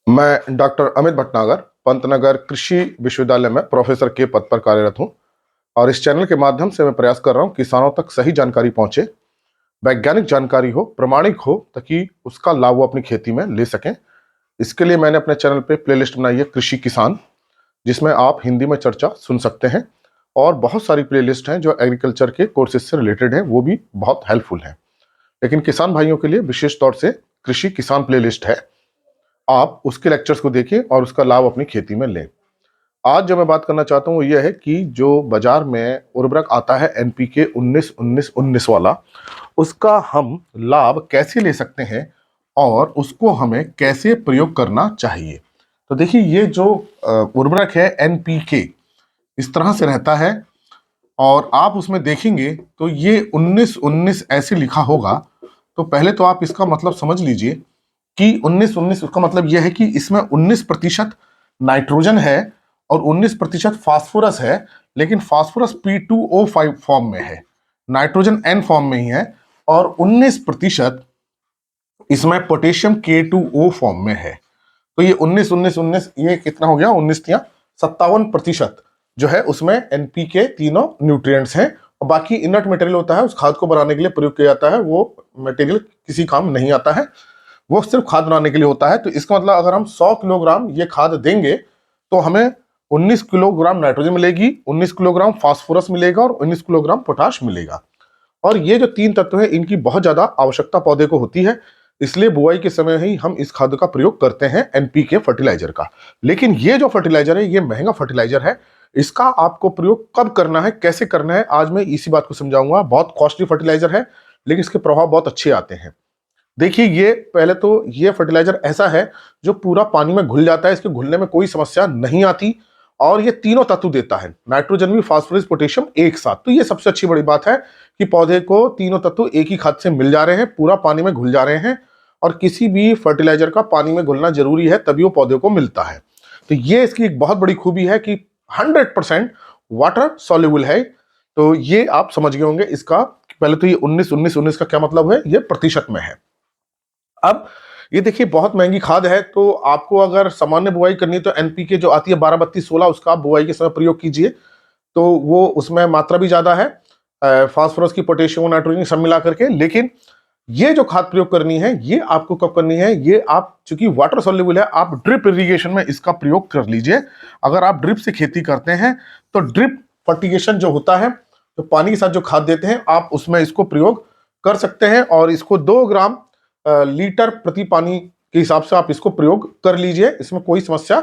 मैं डॉक्टर अमित भटनागर पंतनगर कृषि विश्वविद्यालय में प्रोफेसर के पद पर कार्यरत हूं और इस चैनल के माध्यम से मैं प्रयास कर रहा हूं किसानों तक सही जानकारी पहुंचे, वैज्ञानिक जानकारी हो, प्रमाणिक हो, ताकि उसका लाभ वो अपनी खेती में ले सकें। इसके लिए मैंने अपने चैनल पे प्लेलिस्ट बनाई है कृषि किसान, जिसमें आप हिंदी में चर्चा सुन सकते हैं और बहुत सारी प्लेलिस्ट हैं जो एग्रीकल्चर के कोर्सेज से रिलेटेड हैं, वो भी बहुत हेल्पफुल हैं। लेकिन किसान भाइयों के लिए विशेष तौर से कृषि किसान प्लेलिस्ट है, आप उसके लेक्चर्स को देखें और उसका लाभ अपनी खेती में लें। आज जो मैं बात करना चाहता हूँ वो ये है कि जो बाजार में उर्वरक आता है एनपीके 19-19-19 वाला, उसका हम लाभ कैसे ले सकते हैं और उसको हमें कैसे प्रयोग करना चाहिए। तो देखिए, ये जो उर्वरक है एनपीके इस तरह से रहता है और आप उसमें देखेंगे तो ये 19-19 ऐसे लिखा होगा। तो पहले तो आप इसका मतलब समझ लीजिए कि 19-19 उसका मतलब यह है कि इसमें 19% नाइट्रोजन है और 19% फास्फोरस है, लेकिन फास्फोरस P2O5 फॉर्म में है, नाइट्रोजन N फॉर्म में ही है, और 19% इसमें पोटेशियम K2O फॉर्म में है। तो ये 19-19-19 ये कितना हो गया, 19 या 57% जो है उसमें एनपीके तीनों न्यूट्रिएंट्स हैं, और बाकी इनर्ट मटेरियल होता है, उस खाद को बनाने के लिए प्रयोग किया जाता है। वो मटेरियल किसी काम नहीं आता है, वो सिर्फ खाद बनाने के लिए होता है। तो इसका मतलब अगर हम 100 किलोग्राम ये खाद देंगे तो हमें 19 किलोग्राम नाइट्रोजन मिलेगी, 19 किलोग्राम फास्फोरस मिलेगा और 19 किलोग्राम पोटाश मिलेगा। और ये जो तीन तत्व है इनकी बहुत ज्यादा आवश्यकता पौधे को होती है, इसलिए बुआई के समय ही हम इस खाद का प्रयोग करते हैं, एनपीके फर्टिलाइजर का। लेकिन ये जो फर्टिलाइजर है ये महंगा फर्टिलाइजर है, इसका आपको प्रयोग कब करना है, कैसे करना है, आज मैं इसी बात को समझाऊंगा। बहुत कॉस्टली फर्टिलाइजर है लेकिन इसके प्रभाव बहुत अच्छे आते हैं। देखिए, ये पहले तो ये फर्टिलाइजर ऐसा है जो पूरा पानी में घुल जाता है, इसके घुलने में कोई समस्या नहीं आती, और ये तीनों तत्व देता है, नाइट्रोजन भी, फास्फोरस, पोटेशियम एक साथ। तो ये सबसे अच्छी बड़ी बात है कि पौधे को तीनों तत्व एक ही खाद से मिल जा रहे हैं, पूरा पानी में घुल जा रहे हैं, और किसी भी फर्टिलाइजर का पानी में घुलना जरूरी है तभी वो पौधे को मिलता है। तो ये इसकी एक बहुत बड़ी खूबी है कि 100% वाटर सॉल्युबल है। तो ये आप समझ गए होंगे इसका। पहले तो ये 19-19-19 का क्या मतलब है, ये प्रतिशत में है। अब ये देखिए, बहुत महंगी खाद है, तो आपको अगर सामान्य बुआई करनी है तो एनपीके जो आती है 12-32-16 उसका आप बुआई के समय प्रयोग कीजिए, तो वो उसमें मात्रा भी ज्यादा है, फास्फोरस की, पोटेशियम, नाइट्रोजन सब मिला करके। लेकिन ये जो खाद प्रयोग करनी है ये आपको कब करनी है, ये आप चूंकि वाटर सॉल्युबल है, आप ड्रिप इरिगेशन में इसका प्रयोग कर लीजिए। अगर आप ड्रिप से खेती करते हैं तो ड्रिप फर्टिगेशन जो होता है, तो पानी के साथ जो खाद देते हैं, आप उसमें इसको प्रयोग कर सकते हैं, और इसको 2 ग्राम लीटर प्रति पानी के हिसाब से आप इसको प्रयोग कर लीजिए, इसमें कोई समस्या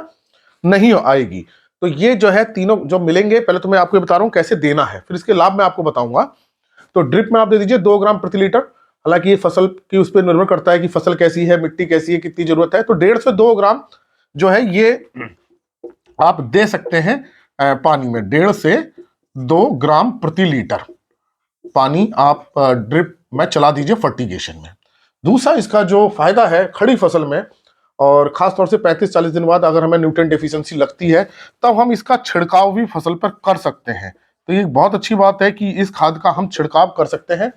नहीं आएगी। तो ये जो है तीनों जो मिलेंगे, पहले तो मैं आपको बता रहा हूं कैसे देना है, फिर इसके लाभ मैं आपको बताऊंगा। तो ड्रिप में आप दे दीजिए 2 ग्राम प्रति लीटर। हालांकि ये फसल की उस पर निर्भर करता है कि फसल कैसी है, मिट्टी कैसी है, कितनी जरूरत है। तो 1.5 से 2 ग्राम जो है ये आप दे सकते हैं पानी में, 1.5 से 2 ग्राम प्रति लीटर पानी आप ड्रिप में चला दीजिए फर्टिगेशन में। दूसरा इसका जो फायदा है खड़ी फसल में, और खासतौर से 35-40 दिन बाद अगर हमें न्यूट्रिएंट डेफिशिएंसी लगती है, तब हम इसका छिड़काव भी फसल पर कर सकते हैं। तो ये बहुत अच्छी बात है कि इस खाद का हम छिड़काव कर सकते हैं,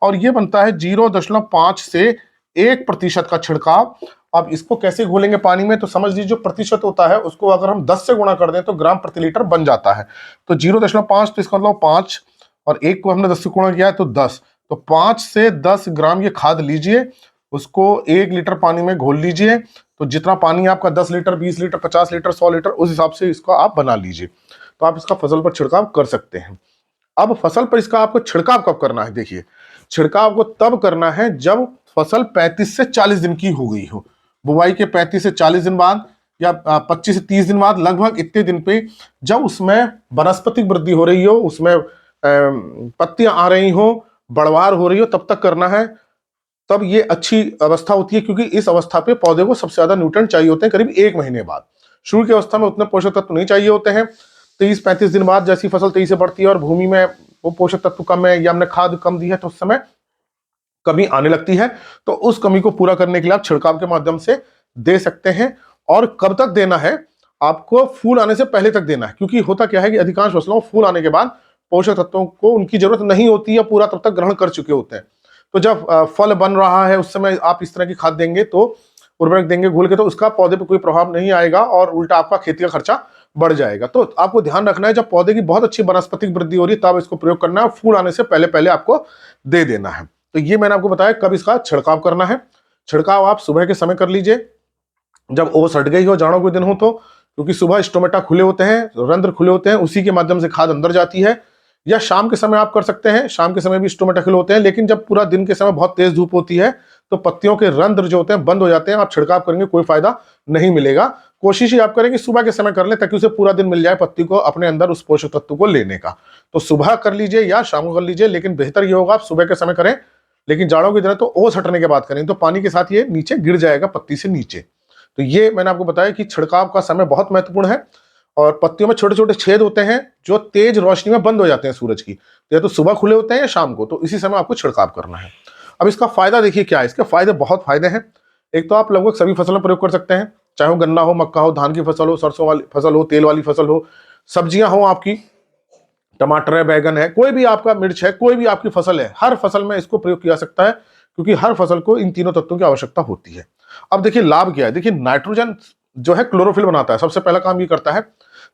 और ये बनता है 0.5 से 1% का छिड़काव। अब इसको कैसे घोलेंगे पानी में, तो समझ लीजिए जो प्रतिशत होता है उसको अगर हम 10 से गुणा कर दें तो ग्राम प्रति लीटर बन जाता है। तो 0.5 तो इसका मतलब 5, और 1 को हमने 10 से गुणा किया है तो 10, तो 5 से 10 ग्राम ये खाद लीजिए, उसको 1 लीटर पानी में घोल लीजिए। तो जितना पानी आपका 10 लीटर, 20 लीटर, 50 लीटर, 100 लीटर, उस हिसाब से इसको आप बना लीजिए। तो आप इसका फसल पर छिड़काव कर सकते हैं। अब फसल पर इसका आपको छिड़काव कब करना है, देखिए, छिड़काव को तब करना है जब फसल 35 से 40 दिन की हो गई हो। बुआई के 35 से 40 दिन बाद या 25 से 30 दिन बाद, लगभग इतने दिन पे जब उसमें वनस्पतिक वृद्धि हो रही हो, उसमें पत्तियां आ रही हो, बढ़वार हो रही हो, तब तक करना है। तब ये अच्छी अवस्था होती है, क्योंकि इस अवस्था पे पौधे को सबसे ज्यादा न्यूट्रिएंट चाहिए होते हैं करीब 1 महीने बाद। शुरू की अवस्था में उतने पोषक तत्व नहीं चाहिए होते हैं। 30-35 दिन बाद जैसी फसल तेजी से बढ़ती है और भूमि में वो पोषक तत्व कम है या हमने खाद कम दी है, तो उस समय कमी आने लगती है। तो उस कमी को पूरा करने के लिए आप छिड़काव के माध्यम से दे सकते हैं। और कब तक देना है, आपको फूल आने से पहले तक देना है, क्योंकि होता क्या है कि अधिकांश फसलों फूल आने के बाद पोषक तत्वों को उनकी जरूरत नहीं होती है, पूरा तब तक ग्रहण कर चुके होते हैं। तो जब फल बन रहा है उस समय आप इस तरह की खाद देंगे तो उर्वरक देंगे घोल के, तो उसका पौधे पे कोई प्रभाव नहीं आएगा और उल्टा आपका खेती का खर्चा बढ़ जाएगा। तो आपको ध्यान रखना है, जब पौधे की बहुत अच्छी वनस्पतिक वृद्धि हो रही है तब इसको प्रयोग करना है, और फूल आने से पहले पहले आपको दे देना है। तो ये मैंने आपको बताया कब इसका छिड़काव करना है। छिड़काव आप सुबह के समय कर लीजिए, जब ओस हट गई हो, जाड़ों के दिन हो तो, क्योंकि सुबह स्टोमेटा खुले होते हैं, रंध्र खुले होते हैं, उसी के माध्यम से खाद अंदर जाती है। या शाम के समय आप कर सकते हैं, शाम के समय भी स्टोमेटा खुले होते हैं, लेकिन जब पूरा दिन के समय बहुत तेज धूप होती है तो पत्तियों के रंध्र जो होते हैं बंद हो जाते हैं, आप छिड़काव करेंगे कोई फायदा नहीं मिलेगा। कोशिश ही आप करें कि सुबह के समय कर लें, ताकि उसे पूरा दिन मिल जाए पत्ती को अपने अंदर उस पोषक तत्व को लेने का। तो सुबह कर लीजिए या शाम को कर लीजिए, लेकिन बेहतर ये होगा आप सुबह के समय करें। लेकिन जाड़ों के दिन तो ओस हटने के बाद करें, तो पानी के साथ ये नीचे गिर जाएगा पत्ती से नीचे। तो ये मैंने आपको बताया कि छिड़काव का समय बहुत महत्वपूर्ण है। और पत्तियों में छोटे छोटे छेद होते हैं जो तेज रोशनी में बंद हो जाते हैं सूरज की, तो या तो सुबह खुले होते हैं या शाम को, तो इसी समय आपको छिड़काव करना है। अब इसका फायदा देखिए क्या है, इसके फायदे बहुत फायदे हैं। एक तो आप लगभग सभी फसलों में प्रयोग कर सकते हैं, चाहे वो गन्ना हो, मक्का हो, धान की फसल हो, सरसों वाली फसल हो, तेल वाली फसल हो, सब्जियां हो आपकी, टमाटर है, बैगन है, कोई भी आपका मिर्च है, कोई भी आपकी फसल है, हर फसल में इसको प्रयोग किया जा सकता है, क्योंकि हर फसल को इन तीनों तत्वों की आवश्यकता होती है। अब देखिए लाभ क्या है, देखिए नाइट्रोजन जो है क्लोरोफिल बनाता है, सबसे पहला काम ये करता है,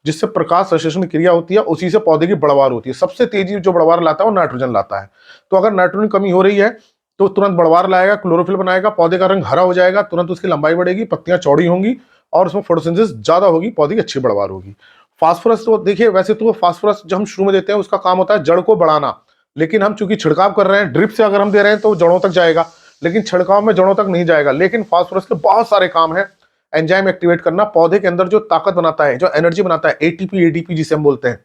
जिससे प्रकाश संश्लेषण क्रिया होती है, उसी से पौधे की बढ़वार होती है। सबसे तेजी जो बढ़वार लाता है वो नाइट्रोजन लाता है। तो अगर नाइट्रोजन कमी हो रही है तो तुरंत बढ़वार लाएगा, क्लोरोफिल बनाएगा, पौधे का रंग हरा हो जाएगा, तुरंत उसकी लंबाई बढ़ेगी, पत्तियां चौड़ी होंगी और उसमें फोटोसिंथेसिस ज्यादा होगी, पौधे की अच्छी बढ़वार होगी। फास्फोरस तो देखिए, वैसे तो फास्फोरस जो हम शुरू में देते हैं उसका काम होता है जड़ को बढ़ाना, लेकिन हम चूंकि छिड़काव कर रहे हैं, ड्रिप से अगर हम दे रहे हैं तो जड़ों तक जाएगा, लेकिन छिड़काव में जड़ों तक नहीं जाएगा। लेकिन फास्फोरस के बहुत सारे काम है, एंजाइम एक्टिवेट करना, पौधे के अंदर जो ताकत बनाता है, जो एनर्जी बनाता है, एटीपी एडीपी जिसे हम बोलते हैं,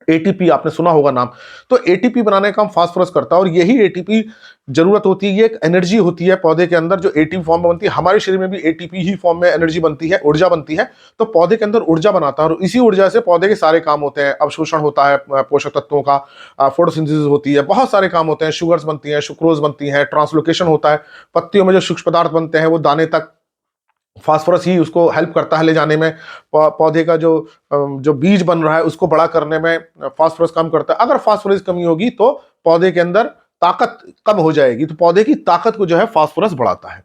एटीपी आपने सुना होगा नाम, तो एटीपी बनाने का काम फास्फोरस करता है। और यही एटीपी जरूरत होती है, ये एक एनर्जी होती है पौधे के अंदर जो एटीपी फॉर्म में बनती है। हमारे शरीर में भी एटीपी ही फॉर्म में एनर्जी बनती है, ऊर्जा बनती है। तो पौधे के अंदर ऊर्जा बनाता है और इसी ऊर्जा से पौधे के सारे काम होते हैं, अवशोषण होता है पोषक तत्वों का, फोटोसिंथेसिस होती है, बहुत सारे काम होते हैं, शुगर्स बनती हैं, सुक्रोज बनती है, ट्रांसलोकेशन होता है, पत्तियों में जो सूक्ष्म पदार्थ बनते हैं वो दाने तक फास्फोरस ही उसको हेल्प करता है ले जाने में। पौधे का जो बीज बन रहा है उसको बड़ा करने में फास्फोरस काम करता है। अगर फास्फोरस कमी होगी तो पौधे के अंदर ताकत कम हो जाएगी, तो पौधे की ताकत को जो है फास्फोरस बढ़ाता है।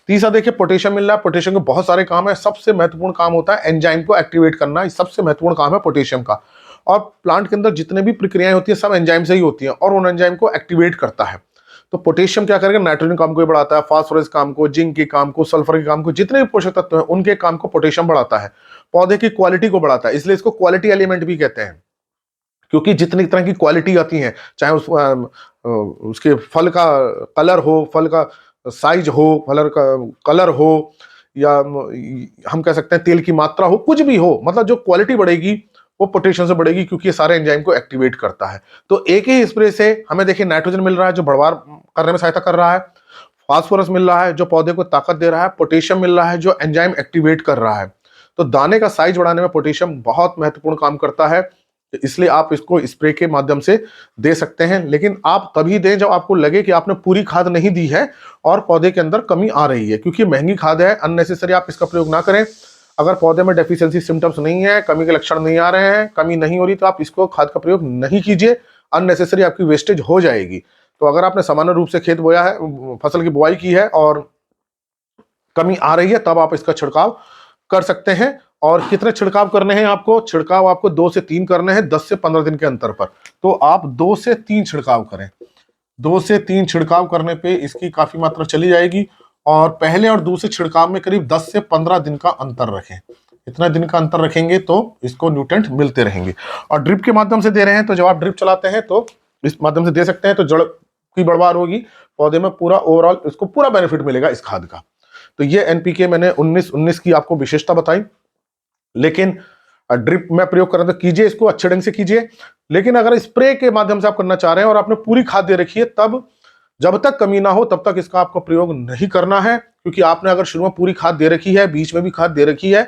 तीसरा देखिए पोटेशियम मिल रहा है, पोटेशियम के बहुत सारे काम है, सबसे महत्वपूर्ण काम होता है एंजाइम को एक्टिवेट करना, सबसे महत्वपूर्ण काम है पोटेशियम का। और प्लांट के अंदर जितने भी प्रक्रियाएं होती है सब एंजाइम से ही होती है और उन एंजाइम को एक्टिवेट करता है। तो पोटेशियम क्या करेगा, नाइट्रोजन काम को भी बढ़ाता है, फास्फोरस काम को, जिंक के काम को, सल्फर के काम को, जितने भी पोषक तत्व हैं उनके काम को पोटेशियम बढ़ाता है। पौधे की क्वालिटी को बढ़ाता है, इसलिए इसको क्वालिटी एलिमेंट भी कहते हैं, क्योंकि जितनी तरह की क्वालिटी आती है, चाहे उसके फल का कलर हो, फल का साइज हो, फल का कलर हो, या हम कह सकते हैं तेल की मात्रा हो, कुछ भी हो, मतलब जो क्वालिटी बढ़ेगी वो पोटेशियम से बढ़ेगी, क्योंकि ये सारे एंजाइम को एक्टिवेट करता है। तो एक ही स्प्रे से हमें देखिए नाइट्रोजन मिल रहा है जो बढ़वार करने में सहायता कर रहा है, फास्फोरस मिल रहा है जो पौधे को ताकत दे रहा है, पोटेशियम मिल रहा है जो एंजाइम एक्टिवेट कर रहा है। तो दाने का साइज बढ़ाने में पोटेशियम बहुत महत्वपूर्ण काम करता है, इसलिए आप इसको स्प्रे के माध्यम से दे सकते हैं। लेकिन आप तभी दें जब आपको लगे कि आपने पूरी खाद नहीं दी है और पौधे के अंदर कमी आ रही है, क्योंकि महंगी खाद है, अननेसेसरी आप इसका प्रयोग ना करें। अगर पौधे में डेफिशिएंसी सिम्टम्स नहीं है, कमी के लक्षण नहीं आ रहे हैं, कमी नहीं हो रही, तो आप इसको खाद का प्रयोग नहीं कीजिए, अननेसेसरी आपकी वेस्टेज हो जाएगी। तो अगर आपने सामान्य रूप से खेत बोया है, फसल की बुआई की है और कमी आ रही है, तब आप इसका छिड़काव कर सकते हैं। और कितने छिड़काव करने हैं आपको, छिड़काव आपको 2 से 3 करने हैं 10 से 15 दिन के अंतर पर। तो आप 2 से 3 छिड़काव करें, 2 से 3 छिड़काव करने पे इसकी काफी मात्रा चली जाएगी। और पहले और दूसरे छिड़काव में करीब 10 से 15 दिन का अंतर रखें, इतना दिन का अंतर रखेंगे तो इसको न्यूट्रेंट मिलते रहेंगे। और ड्रिप के माध्यम से दे रहे हैं, तो जब आप ड्रिप चलाते हैं तो इस माध्यम से दे सकते हैं, तो जड़ की बढ़वार होगी, पौधे में पूरा ओवरऑल इसको पूरा बेनिफिट मिलेगा इस खाद का। तो ये एनपीके मैंने 19-19 की आपको विशेषता बताई। लेकिन ड्रिप में प्रयोग करना तो कीजिए, इसको अच्छे ढंग से कीजिए। लेकिन अगर स्प्रे के माध्यम से आप करना चाह रहे हैं और आपने पूरी खाद दे रखी है, तब जब तक कमी ना हो तब तक इसका आपको प्रयोग नहीं करना है, क्योंकि आपने अगर शुरू में पूरी खाद दे रखी है, बीच में भी खाद दे रखी है,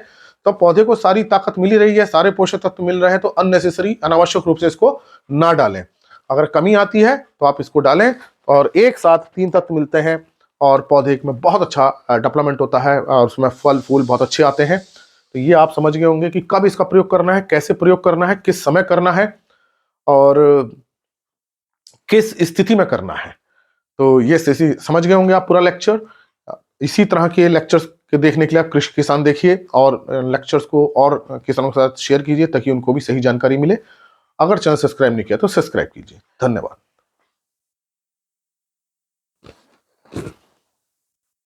तो पौधे को सारी ताकत मिल रही है, सारे पोषक तत्व मिल रहे हैं, तो अननेसेसरी अनावश्यक रूप से इसको ना डालें। अगर कमी आती है तो आप इसको डालें, और एक साथ 3 तत्व मिलते हैं और पौधे में बहुत अच्छा डेवलपमेंट होता है और उसमें फल फूल बहुत अच्छे आते हैं। तो ये आप समझ गए होंगे कि कब इसका प्रयोग करना है, कैसे प्रयोग करना है, किस समय करना है और किस स्थिति में करना है। तो ये समझ गए होंगे आप पूरा लेक्चर। इसी तरह के लेक्चर्स के देखने के लिए आप कृषि किसान देखिए और लेक्चर्स को और किसानों के साथ शेयर कीजिए ताकि उनको भी सही जानकारी मिले। अगर चैनल सब्सक्राइब नहीं किया तो सब्सक्राइब कीजिए। धन्यवाद।